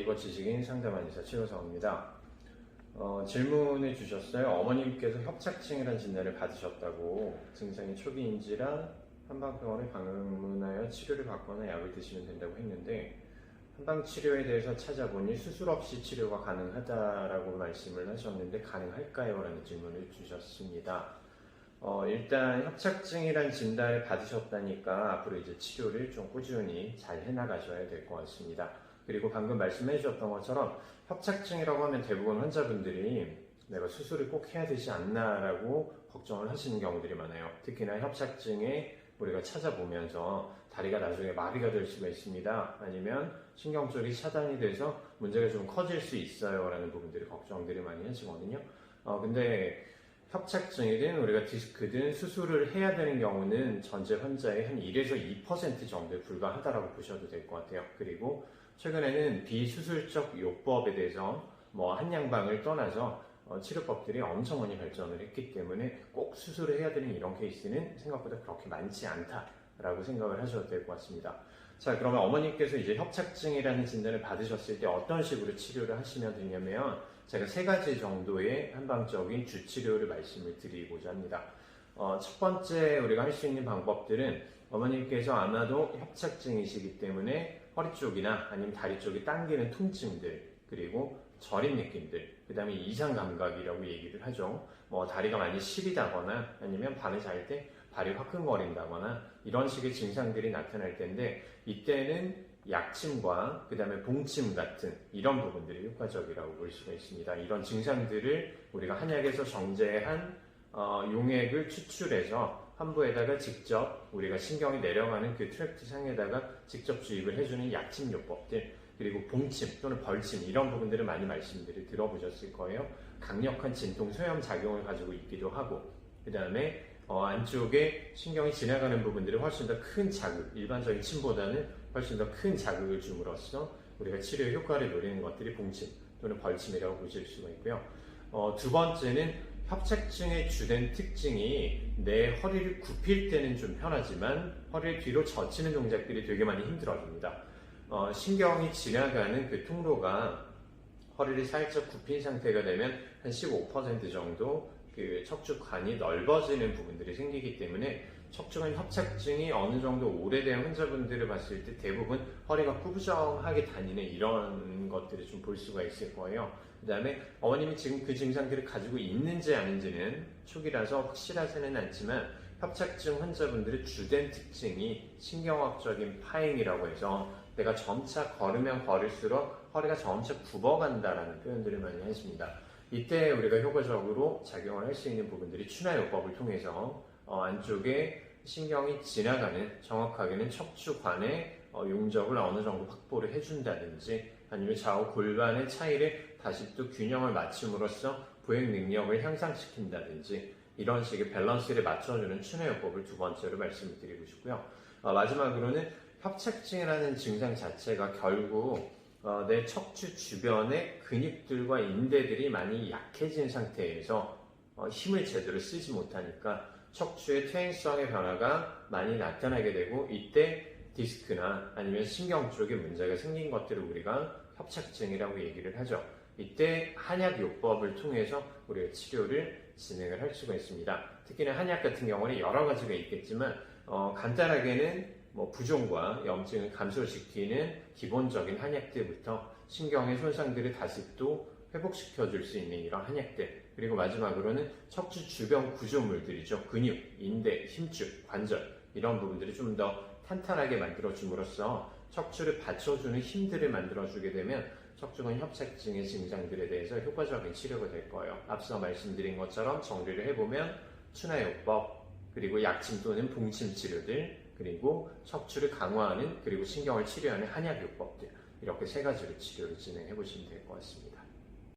네이버 지식인 상담한의사 최호성입니다. 질문을 주셨어요. 어머님께서 협착증이라는 진단을 받으셨다고, 증상이 초기인지라 한방병원에 방문하여 치료를 받거나 약을 드시면 된다고 했는데, 한방치료에 대해서 찾아보니 수술 없이 치료가 가능하다라고 말씀을 하셨는데 가능할까요? 라는 질문을 주셨습니다. 일단 협착증이란 진단을 받으셨다니까 앞으로 이제 치료를 좀 꾸준히 잘 해나가셔야 될 것 같습니다. 그리고 방금 말씀해 주셨던 것처럼 협착증이라고 하면 대부분 환자분들이 내가 수술을 꼭 해야 되지 않나 라고 걱정을 하시는 경우들이 많아요. 특히나 협착증에 우리가 찾아보면서 다리가 나중에 마비가 될 수가 있습니다. 아니면 신경 쪽이 차단이 돼서 문제가 좀 커질 수 있어요 라는 부분들이 걱정들이 많이 하시거든요. 근데 협착증이든 우리가 디스크든 수술을 해야 되는 경우는 전체 환자의 한 1에서 2% 정도에 불과하다라고 보셔도 될 것 같아요. 그리고 최근에는 비수술적 요법에 대해서 한양방을 떠나서 치료법들이 엄청 많이 발전을 했기 때문에 꼭 수술을 해야 되는 이런 케이스는 생각보다 그렇게 많지 않다라고 생각을 하셔도 될 것 같습니다. 자, 그러면 어머님께서 이제 협착증이라는 진단을 받으셨을 때 어떤 식으로 치료를 하시면 되냐면 제가 3가지 정도의 한방적인 주치료를 말씀을 드리고자 합니다. 첫 번째 우리가 할 수 있는 방법들은 어머님께서 아마도 협착증이시기 때문에 허리 쪽이나 아니면 다리 쪽이 당기는 통증들, 그리고 저린 느낌들, 그 다음에 이상 감각이라고 얘기를 하죠. 다리가 많이 시리다거나 아니면 밤에 잘 때 발이 화끈거린다거나 이런 식의 증상들이 나타날 텐데, 이때는 약침과 그 다음에 봉침 같은 이런 부분들이 효과적이라고 볼 수가 있습니다. 이런 증상들을 우리가 한약에서 정제한 용액을 추출해서 환부에다가 직접 우리가 신경이 내려가는 그 트랙트 상에다가 직접 주입을 해주는 약침 요법들, 그리고 봉침 또는 벌침 이런 부분들을 많이 말씀들을 들어보셨을 거예요. 강력한 진통 소염 작용을 가지고 있기도 하고, 그 다음에 안쪽에 신경이 지나가는 부분들이 훨씬 더 큰 자극, 일반적인 침보다는 훨씬 더 큰 자극을 줌으로써 우리가 치료의 효과를 노리는 것들이 봉침 또는 벌침이라고 보실 수가 있고요. 두 번째는 협착증의 주된 특징이 내 허리를 굽힐 때는 좀 편하지만 허리를 뒤로 젖히는 동작들이 되게 많이 힘들어집니다. 신경이 지나가는 그 통로가 허리를 살짝 굽힌 상태가 되면 한 15% 정도 그 척추관이 넓어지는 부분들이 생기기 때문에 척추관 협착증이 어느 정도 오래된 환자분들을 봤을 때 대부분 허리가 꾸부정하게 다니는 이런 것들을 좀 볼 수가 있을 거예요. 그 다음에 어머님이 지금 그 증상들을 가지고 있는지 아닌지는 초기라서 확실하지는 않지만 협착증 환자분들의 주된 특징이 신경학적인 파행이라고 해서 내가 점차 걸으면 걸을수록 허리가 점차 굽어간다라는 표현들을 많이 하십니다. 이때 우리가 효과적으로 작용을 할 수 있는 부분들이 추나요법을 통해서 안쪽에 신경이 지나가는, 정확하게는 척추관의 용적을 어느 정도 확보를 해준다든지, 아니면 좌우 골반의 차이를 다시 또 균형을 맞춤으로써 보행 능력을 향상시킨다든지 이런 식의 밸런스를 맞춰주는 추나요법을 두 번째로 말씀을 드리고 싶고요. 마지막으로는 협착증이라는 증상 자체가 결국 내 척추 주변의 근육들과 인대들이 많이 약해진 상태에서 힘을 제대로 쓰지 못하니까 척추의 퇴행성의 변화가 많이 나타나게 되고, 이때 디스크나 아니면 신경 쪽에 문제가 생긴 것들을 우리가 협착증이라고 얘기를 하죠. 이때 한약요법을 통해서 우리가 치료를 진행을 할 수가 있습니다. 특히나 한약 같은 경우는 여러 가지가 있겠지만 간단하게는 부종과 염증을 감소시키는 기본적인 한약들부터 신경의 손상들을 다시 또 회복시켜 줄 수 있는 이런 한약들, 그리고 마지막으로는 척추 주변 구조물들이죠. 근육, 인대, 힘줄, 관절 이런 부분들을 좀 더 탄탄하게 만들어 줌으로써 척추를 받쳐주는 힘들을 만들어 주게 되면 척추관 협착증의 증상들에 대해서 효과적인 치료가 될 거예요. 앞서 말씀드린 것처럼 정리를 해보면 추나요법, 그리고 약침 또는 봉침 치료들, 그리고 척추를 강화하는, 그리고 신경을 치료하는 한약요법들, 이렇게 3가지로 치료를 진행해 보시면 될 것 같습니다.